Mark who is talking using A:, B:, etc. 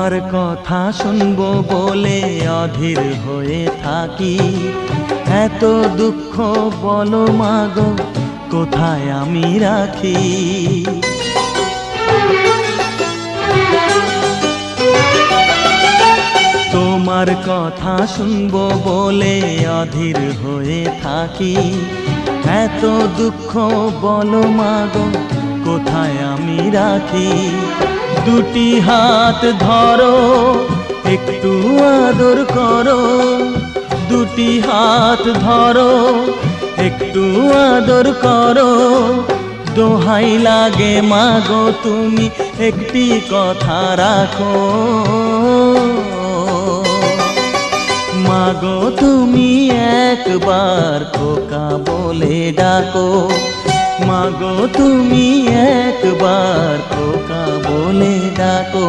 A: তোমার কথা শুনবো বলে অধীর হয়ে থাকি। এত দুঃখ বলো মাগো কোথায় আমি রাখি। তোমার কথা শুনবো বলে অধীর হয়ে থাকি। এত দুঃখ বলো মাগো কোথায় আমি রাখি। দুটি হাত ধরো একটু আদর করো, দুটি হাত ধরো একটু আদর করো। দোহাই লাগে মাগো তুমি একটি কথা রাখো। মাগো তুমি একবার খোকা বলে ডাকো। মাগো তুমি একবার খোকা বলে ডাকো।